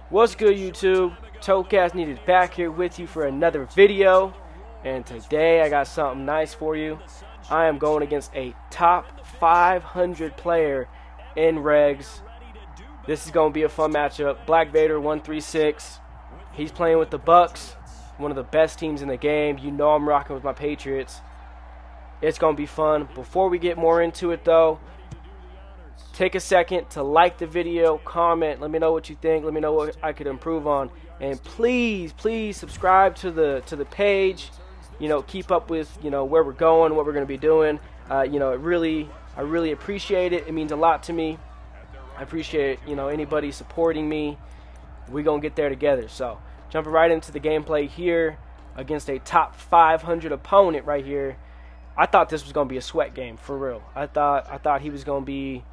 What's good, YouTube? Tocast needed back here with you for another video, and today I got something nice for you. I am going against a top 500 player in regs. This is going to be a fun matchup. Black Vader 136. He's playing with the Bucks, one of the best teams in the game. You know I'm rocking with my Patriots. It's going to be fun. Before we get more into it, though, take a second to like the video, comment, let me know what you think, let me know what I could improve on, and please subscribe to the page. You know, keep up with where we're going, what we're going to be doing. I really appreciate it. It means a lot to me. I appreciate anybody supporting me. We're gonna get there together. So jumping right into the gameplay here against a top 500 opponent right here. I thought this was gonna be a sweat game for real. I thought he was gonna be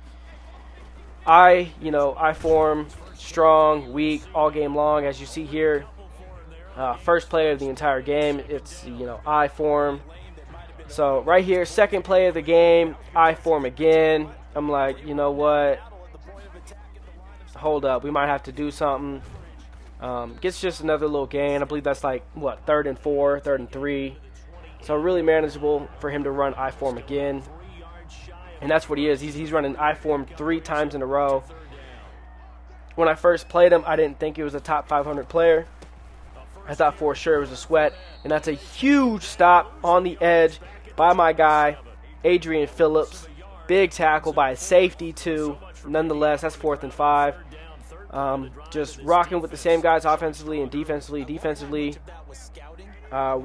I form strong, weak, all game long. As you see here, first play of the entire game, it's I form. So right here, second play of the game, I form again. I'm like, you know what? Hold up, we might have to do something. Gets just another little gain. I believe that's like what, 3rd and 4, 3rd and 3. So really manageable for him to run I form again. And that's what he is. He's running I form 3 times in a row. When I first played him, I didn't think he was a top 500 player. I thought for sure it was a sweat. And that's a huge stop on the edge by my guy, Adrian Phillips. Big tackle by a safety too. Nonetheless, that's 4th and 5. Just rocking with the same guys offensively and defensively. We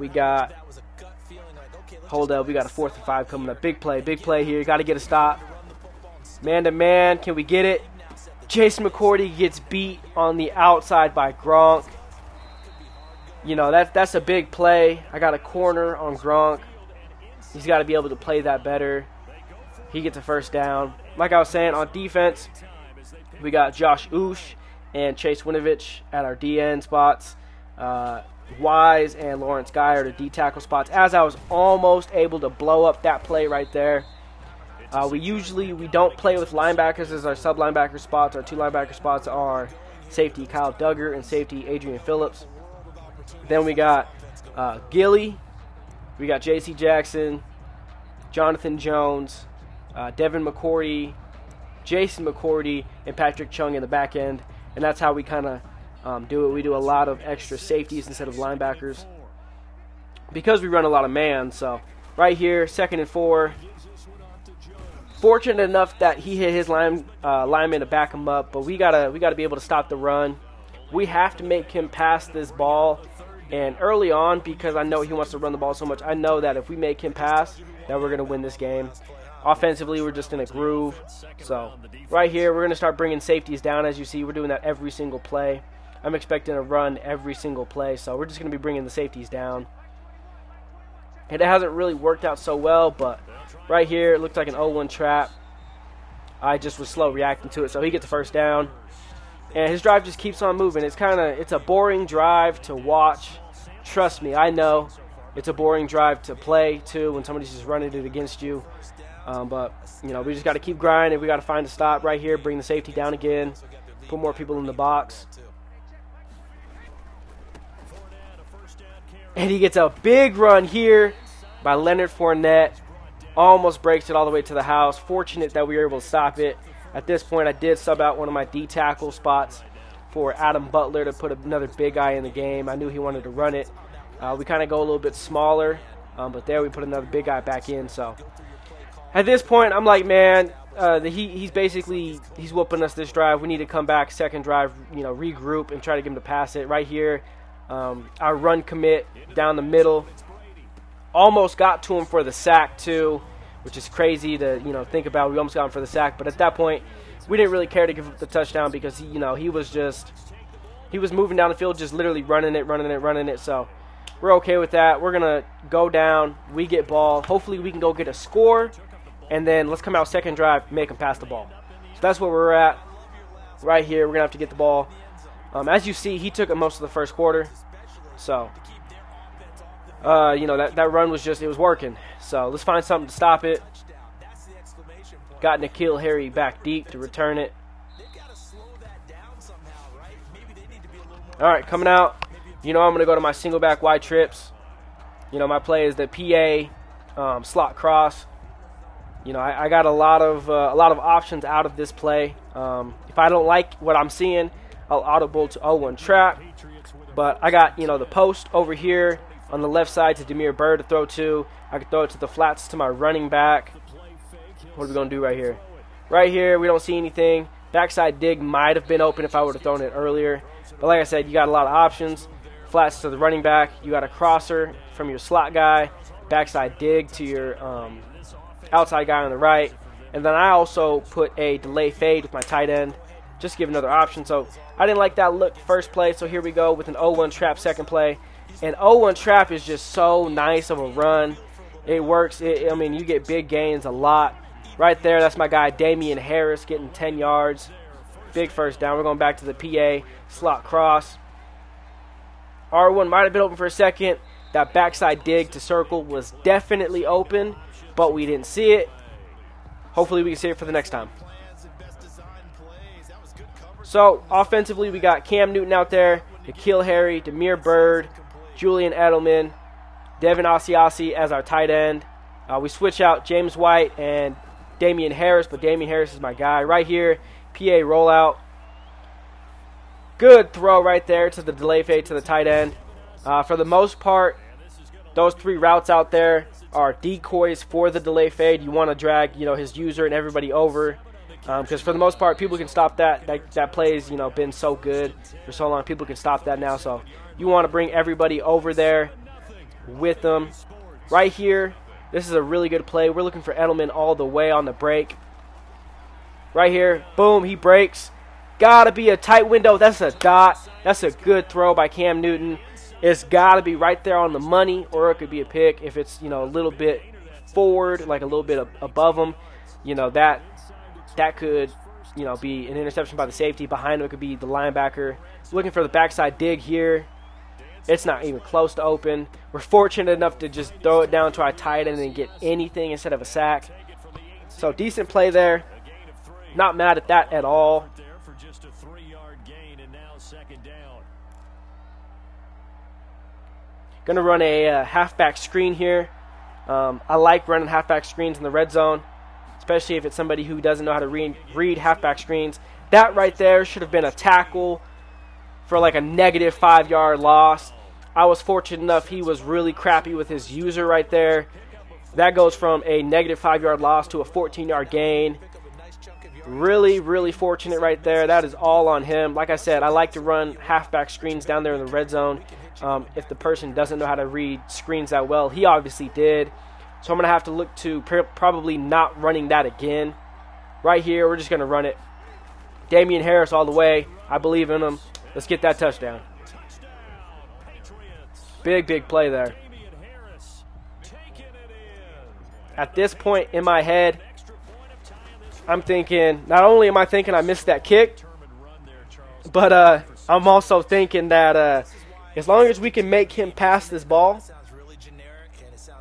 got a 4th and 5 coming up. Big play here. Got to get a stop. Man to man, can we get it? Jason McCourty gets beat on the outside by Gronk. That's a big play. I got a corner on Gronk. He's got to be able to play that better. He gets a first down. Like I was saying, on defense, we got Josh Oosh and Chase Winovich at our DN spots. Wise and Lawrence Guy are the D tackle spots. As I was almost able to blow up that play right there. We don't play with linebackers as our sub linebacker spots. Our 2 linebacker spots are safety Kyle Duggar and safety Adrian Phillips. Then we got Gilly. We got J.C. Jackson, Jonathan Jones, Devin McCourty, Jason McCourty, and Patrick Chung in the back end. And that's how we kind of do it. We do a lot of extra safeties instead of linebackers because we run a lot of man. So right here, 2nd and 4. Fortunate enough that he hit his lineman to back him up, but we gotta be able to stop the run. We have to make him pass this ball. And early on, because I know he wants to run the ball so much, I know that if we make him pass, that we're going to win this game. Offensively, we're just in a groove. So right here, we're going to start bringing safeties down. As you see, we're doing that every single play. I'm expecting a run every single play, so we're just going to be bringing the safeties down. And it hasn't really worked out so well, but right here, it looked like an 0-1 trap. I just was slow reacting to it, so he gets the first down. And his drive just keeps on moving. It's a boring drive to watch. Trust me, I know. It's a boring drive to play, too, when somebody's just running it against you. But we just got to keep grinding. We got to find a stop right here, bring the safety down again, put more people in the box. And he gets a big run here by Leonard Fournette. Almost breaks it all the way to the house. Fortunate that we were able to stop it. At this point, I did sub out one of my D tackle spots for Adam Butler to put another big guy in the game. I knew he wanted to run it. We kind of go a little bit smaller, but there we put another big guy back in. So at this point, I'm like, man, he's whooping us this drive. We need to come back, second drive, regroup and try to get him to pass it. Right here, our run commit down the middle. Almost got to him for the sack too, which is crazy to think about. We almost got him for the sack, but at that point, we didn't really care to give up the touchdown because he was moving down the field, just literally running it. So we're okay with that. We're gonna go down. We get ball. Hopefully, we can go get a score, and then let's come out second drive, make them pass the ball. So that's where we're at right here. We're gonna have to get the ball. As you see, he took it most of the first quarter. So that run was it was working. So let's find something to stop it. Got N'Keal Harry back deep to return it. All right, coming out. You know I'm going to go to my single back wide trips. You know, my play is the PA slot cross. You know, I got a lot of options out of this play. If I don't like what I'm seeing, I'll audible to 0-1 trap. But I got, you know, the post over here on the left side to Demir Bird to throw to. I can throw it to the flats to my running back. What are we going to do right here? Right here, we don't see anything. Backside dig might have been open if I would have thrown it earlier. But like I said, you got a lot of options. Flats to the running back. You got a crosser from your slot guy. Backside dig to your outside guy on the right. And then I also put a delay fade with my tight end. Just to give another option. So I didn't like that look first play. So here we go with an 0-1 trap second play. And 0-1 trap is just so nice of a run. It works. I mean, you get big gains a lot. Right there, that's my guy Damian Harris getting 10 yards. Big first down. We're going back to the PA slot cross. R1 might have been open for a second. That backside dig to circle was definitely open, but we didn't see it. Hopefully we can see it for the next time. So, offensively, we got Cam Newton out there, N'Keal Harry, Demir Bird, Julian Edelman, Devin Asiasi as our tight end. We switch out James White and Damian Harris, but Damian Harris is my guy. Right here, PA rollout. Good throw right there to the delay fade to the tight end. For the most part, those three routes out there are decoys for the delay fade. You want to drag, you know, his user and everybody over. Because for the most part, people can stop that. That play's, you know, been so good for so long. People can stop that now. So you want to bring everybody over there with them. Right here, this is a really good play. We're looking for Edelman all the way on the break. Right here, boom, he breaks. Gotta be a tight window. That's a dot. That's a good throw by Cam Newton. It's gotta be right there on the money, or it could be a pick if it's, you know, a little bit forward, like a little bit above him. You know, that could, you know, be an interception by the safety. Behind him, it could be the linebacker. Looking for the backside dig here. It's not even close to open. We're fortunate enough to just throw it down to our tight end and get anything instead of a sack. So decent play there. Not mad at that at all. Going to run a halfback screen here. I like running halfback screens in the red zone, especially if it's somebody who doesn't know how to read halfback screens. That right there should have been a tackle for like a negative 5-yard loss. I was fortunate enough he was really crappy with his user right there. That goes from a negative 5-yard loss to a 14-yard gain. Really, really fortunate right there. That is all on him. Like I said, I like to run halfback screens down there in the red zone. If the person doesn't know how to read screens that well, he obviously did. So I'm going to have to look to probably not running that again. Right here, we're just going to run it. Damian Harris all the way. I believe in him. Let's get that touchdown. Big, big play there. At this point in my head, I'm thinking, not only am I thinking I missed that kick, but I'm also thinking that as long as we can make him pass this ball,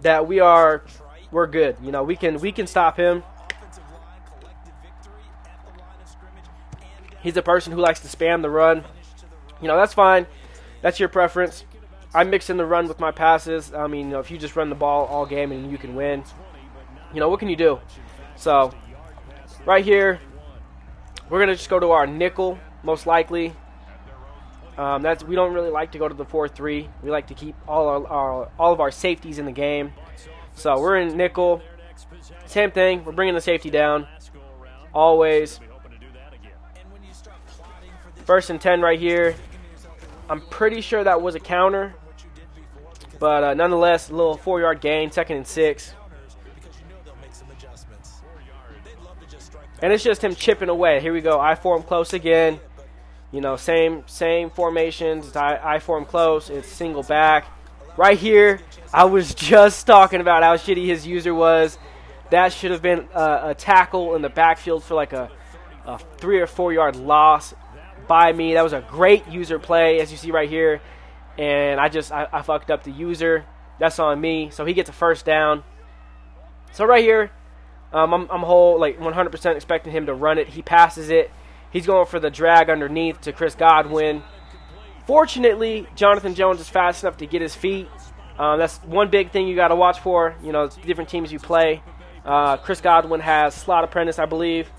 that we're good. You know, we can stop him. He's a person who likes to spam the run. You know, that's fine. That's your preference. I mix in the run with my passes. I mean, you know, if you just run the ball all game and you can win, you know, what can you do? So, right here, we're going to just go to our nickel, most likely. We don't really like to go to the 4-3. We like to keep all of our safeties in the game. So we're in nickel. Same thing. We're bringing the safety down. Always. 1st and 10 right here. I'm pretty sure that was a counter. But nonetheless, a little 4-yard gain. 2nd and 6. And it's just him chipping away. Here we go. I form close again. You know, same formations. It's I form close. It's single back. Right here, I was just talking about how shitty his user was. That should have been a tackle in the backfield for like a 3 or 4 yard loss by me. That was a great user play, as you see right here. And I fucked up the user. That's on me. So he gets a 1st down. So right here, I'm 100% expecting him to run it. He passes it. He's going for the drag underneath to Chris Godwin. Fortunately, Jonathan Jones is fast enough to get his feet. That's one big thing you got to watch for. You know, different teams you play. Chris Godwin has slot apprentice, I believe.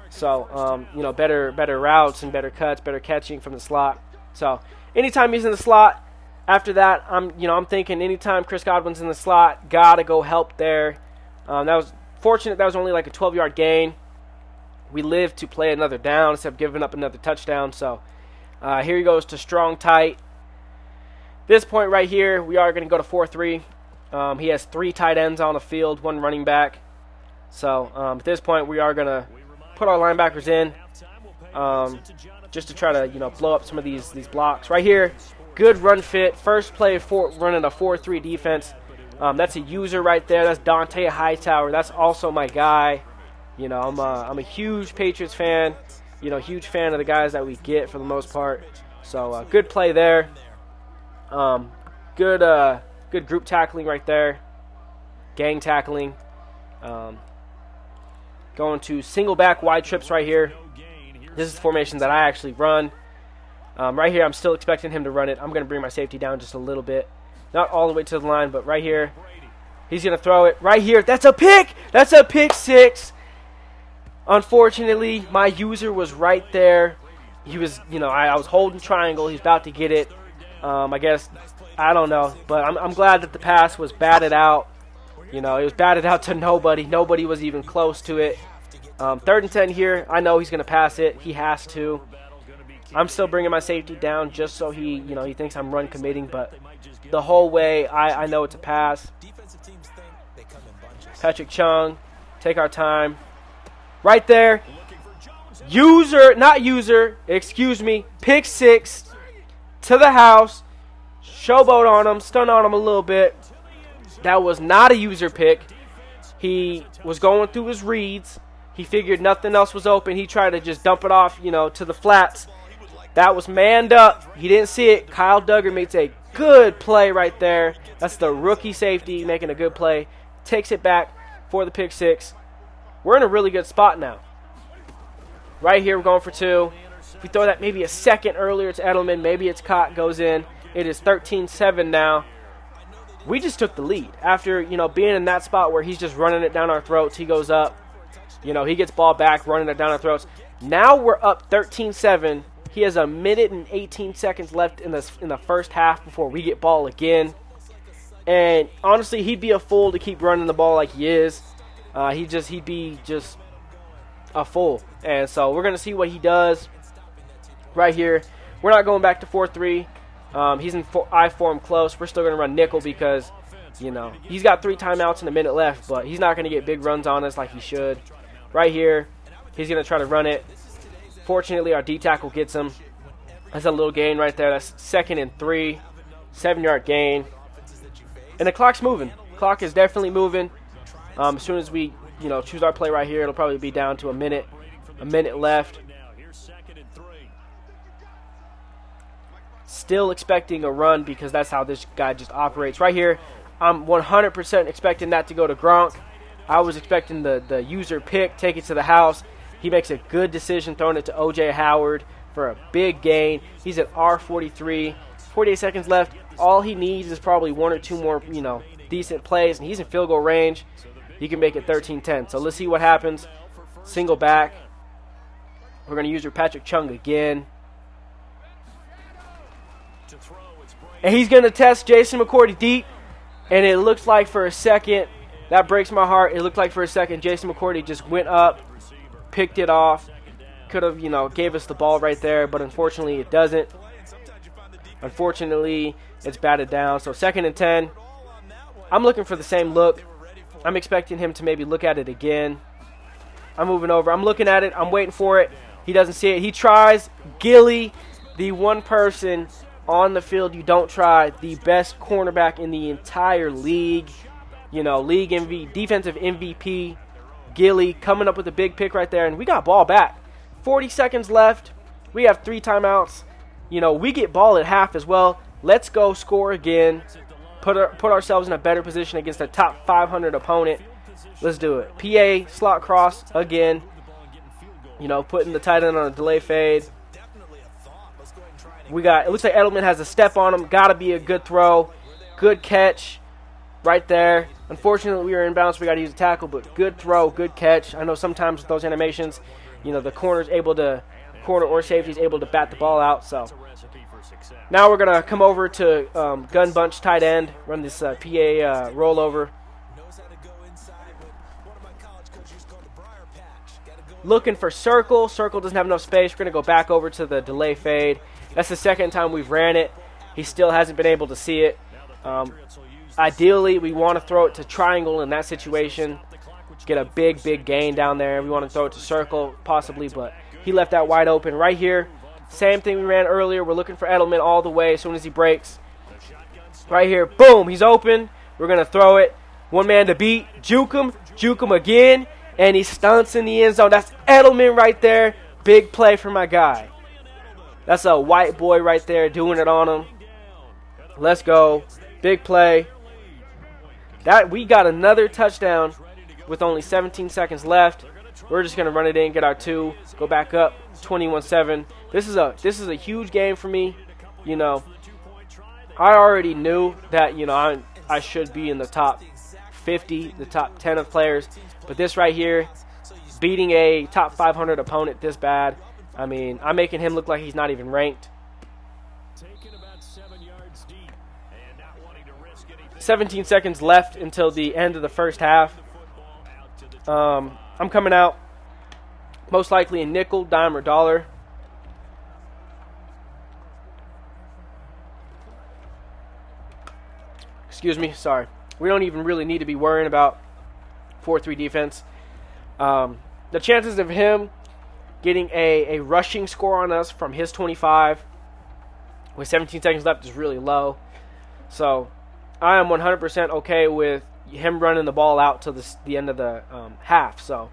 So, you know, better routes and better cuts, better catching from the slot. So, anytime he's in the slot, after that, I'm thinking anytime Chris Godwin's in the slot, gotta go help there. That was fortunate. That was only like a 12-yard gain. We lived to play another down instead of giving up another touchdown. So, here he goes to strong tight. This point right here, we are going to go to 4-3. He has 3 tight ends on the field, 1 running back. So, at this point, we are going to put our linebackers in just to try to, you know, blow up some of these blocks. Right here, good run fit. First play for running a 4-3 defense. That's a user right there. That's Dante Hightower. That's also my guy. You know, I'm a huge Patriots fan. You know, huge fan of the guys that we get for the most part. So, good play there. Good group tackling right there. Gang tackling. Going to single back wide trips right here. This is the formation that I actually run. Right here, I'm still expecting him to run it. I'm going to bring my safety down just a little bit. Not all the way to the line, but right here. He's going to throw it right here. That's a pick! That's a pick 6. Unfortunately, my user was right there. He was, you know, I was holding triangle. He's about to get it. I guess, I don't know. But I'm glad that the pass was batted out. You know, it was batted out to nobody. Nobody was even close to it. 3rd and 10 here. I know he's going to pass it. He has to. I'm still bringing my safety down just so he thinks I'm run committing. But the whole way, I know it's a pass. Patrick Chung, take our time. Right there. Excuse me. Pick 6 to the house. Showboat on him. Stun on him a little bit. That was not a user pick. He was going through his reads. He figured nothing else was open. He tried to just dump it off, you know, to the flats. That was manned up. He didn't see it. Kyle Duggar makes a good play right there. That's the rookie safety making a good play. Takes it back for the pick 6. We're in a really good spot now. Right here, we're going for 2. If we throw that maybe a second earlier to Edelman, maybe it's caught, goes in. It is 13-7 now. We just took the lead. After, you know, being in that spot where he's just running it down our throats, he goes up. You know, he gets ball back, running it down our throats. Now we're up 13-7. He has 1 minute and 18 seconds left in the first half before we get ball again. And honestly, he'd be a fool to keep running the ball like he is. He'd be just a fool. And so we're going to see what he does right here. We're not going back to 4-3. He's in I form close. We're still going to run nickel because, you know, he's got 3 timeouts and a minute left, but he's not going to get big runs on us like he should. Right here, he's going to try to run it. Fortunately, our D-tackle gets him. That's a little gain right there. That's 2nd and 3, 7-yard gain. And the clock's moving. Clock is definitely moving. As soon as we, you know, choose our play right here, it'll probably be down to a minute left. Still expecting a run because that's how this guy just operates. Right here, I'm 100% expecting that to go to Gronk. I was expecting the user pick, take it to the house. He makes a good decision throwing it to O.J. Howard for a big gain. He's at R43, 48 seconds left. All he needs is probably 1 or 2 more, you know, decent plays, and he's in field goal range. He can make it 13-10. So let's see what happens. Single back. We're going to use your Patrick Chung again. And he's going to test Jason McCourty deep. And it looks like for a second, that breaks my heart. It looked like for a second Jason McCourty just went up, picked it off. Could have, you know, gave us the ball right there, but unfortunately it doesn't. Unfortunately, it's batted down. So 2nd and 10. I'm looking for the same look. I'm expecting him to maybe look at it again. I'm moving over. I'm looking at it. I'm waiting for it. He doesn't see it. He tries. Gilly, the one person on the field you don't try, the best cornerback in the entire league. You know, league MVP, defensive MVP, Gilly coming up with a big pick right there. And we got ball back. 40 seconds left. We have 3 timeouts. You know, we get ball at half as well. Let's go score again. Put ourselves in a better position against a top 500 opponent. Let's do it. PA, slot cross again. You know, putting the tight end on a delay fade. It looks like Edelman has a step on him. Got to be a good throw. Good catch right there. Unfortunately, we were inbounds. We got to use a tackle, but good throw, good catch. I know sometimes with those animations, you know, the corner or safety is able to bat the ball out. So now we're going to come over to gun bunch tight end, run this PA rollover. Looking for circle. Circle doesn't have enough space. We're going to go back over to the delay fade. That's the second time we've ran it. He still hasn't been able to see it. Ideally, we want to throw it to triangle in that situation. Get a big, big gain down there. We want to throw it to circle possibly, but he left that wide open right here. Same thing we ran earlier. We're looking for Edelman all the way as soon as he breaks. Right here. Boom. He's open. We're going to throw it. One man to beat. Juke him again. And he stunts in the end zone. That's Edelman right there. Big play for my guy. That's a white boy right there doing it on him. Let's go. Big play. We got another touchdown with only 17 seconds left. We're just going to run it in, get our 2, go back up, 21-7. This is a huge game for me. You know, I already knew that, you know, I should be in the top 50, the top 10 of players. But this right here, beating a top 500 opponent this bad, I mean, I'm making him look like he's not even ranked. 17 seconds left until the end of the first half. I'm coming out most likely in nickel, dime, or dollar. Excuse me, sorry. We don't even really need to be worrying about 4-3 defense. The chances of him getting a rushing score on us from his 25 with 17 seconds left is really low. So I am 100% okay with him running the ball out to the end of the half. So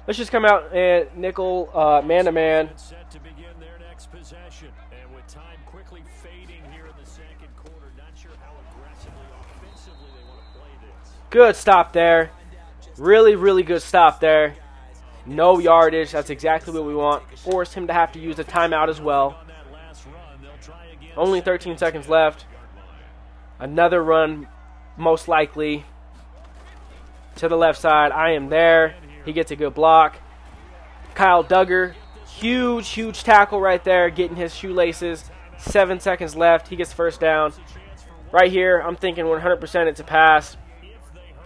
let's just come out and nickel man-to-man. Good stop there. Really, really good stop there. No yardage. That's exactly what we want. Forced him to have to use a timeout as well. Only 13 seconds left. Another run, most likely, to the left side. I am there. He gets a good block. Kyle Duggar, huge, huge tackle right there, getting his shoelaces. 7 seconds left. He gets first down. Right here, I'm thinking 100% it's a pass.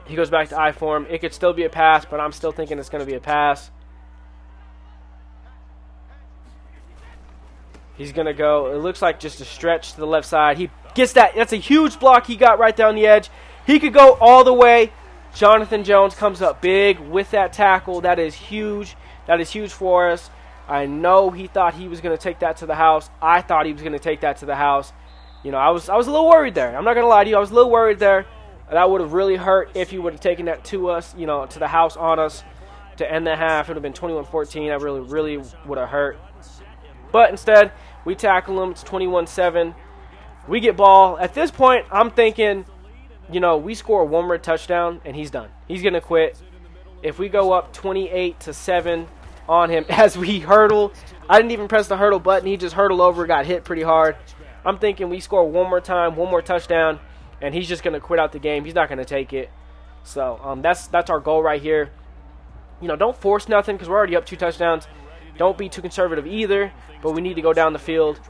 He goes back to I form. It could still be a pass, but I'm still thinking it's going to be a pass. He's going to go, it looks like just a stretch to the left side. He gets that. That's a huge block he got right down the edge. He could go all the way. Jonathan Jones comes up big with that tackle. That is huge. That is huge for us. I know he thought he was going to take that to the house. I thought he was going to take that to the house. You know, I was a little worried there. I'm not going to lie to you. I was a little worried there. That would have really hurt if he would have taken that to us, you know, to the house on us to end the half. It would have been 21-14. That really, really would have hurt. But instead, we tackle him. It's 21-7. We get ball. At this point, I'm thinking, you know, we score one more touchdown, and he's done. He's going to quit. If we go up 28-7 on him as we hurdle, I didn't even press the hurdle button. He just hurdled over, got hit pretty hard. I'm thinking we score one more time, one more touchdown, and he's just going to quit out the game. He's not going to take it. So that's our goal right here. You know, don't force nothing because we're already up 2 touchdowns. Don't be too conservative either, but we need to go down the field.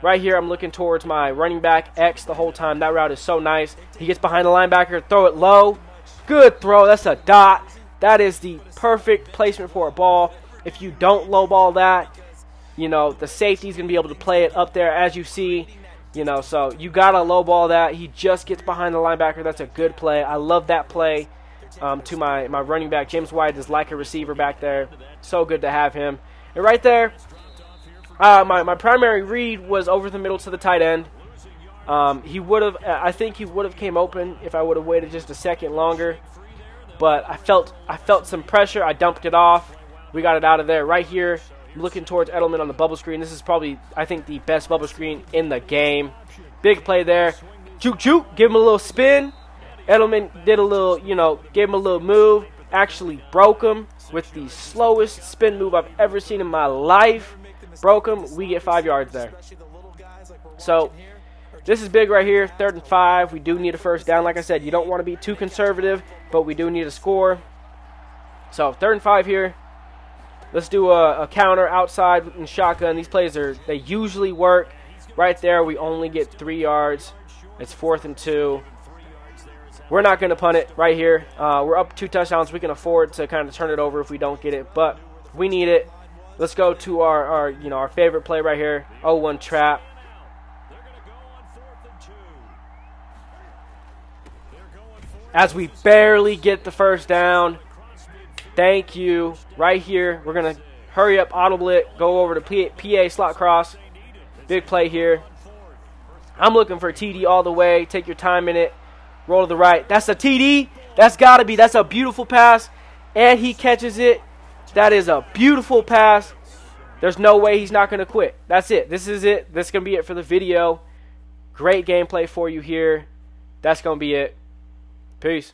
Right here, I'm looking towards my running back, X, the whole time. That route is so nice. He gets behind the linebacker, throw it low. Good throw. That's a dot. That is the perfect placement for a ball. If you don't low ball that, you know, the safety's going to be able to play it up there as you see. You know, so you got to low ball that. He just gets behind the linebacker. That's a good play. I love that play to my running back. James White is like a receiver back there. So good to have him. And right there, my primary read was over the middle to the tight end. I think he would have came open if I would have waited just a second longer. But I felt some pressure. I dumped it off. We got it out of there. Right here, I'm looking towards Edelman on the bubble screen. This is probably, I think, the best bubble screen in the game. Big play there. Juke, juke. Give him a little spin. Edelman did a little, you know, gave him a little move. Actually broke him with the slowest spin move I've ever seen in my life. Broke him. We get 5 yards there. So this is big right here, 3rd and 5. We do need a first down. Like I said, you don't want to be too conservative, but we do need a score. So 3rd and 5 here. Let's do a counter outside and shotgun. These plays they usually work. Right there, we only get 3 yards. It's 4th and 2. We're not going to punt it right here. We're up 2 touchdowns. We can afford to kind of turn it over if we don't get it, but we need it. Let's go to our favorite play right here, 0-1 trap. As we barely get the first down. Thank you. Right here, we're going to hurry up, audible it, go over to PA slot cross. Big play here. I'm looking for a TD all the way. Take your time in it. Roll to the right. That's a TD. That's got to be. That's a beautiful pass. And he catches it. That is a beautiful pass. There's no way he's not going to quit. That's it. This is it. This is going to be it for the video. Great gameplay for you here. That's going to be it. Peace.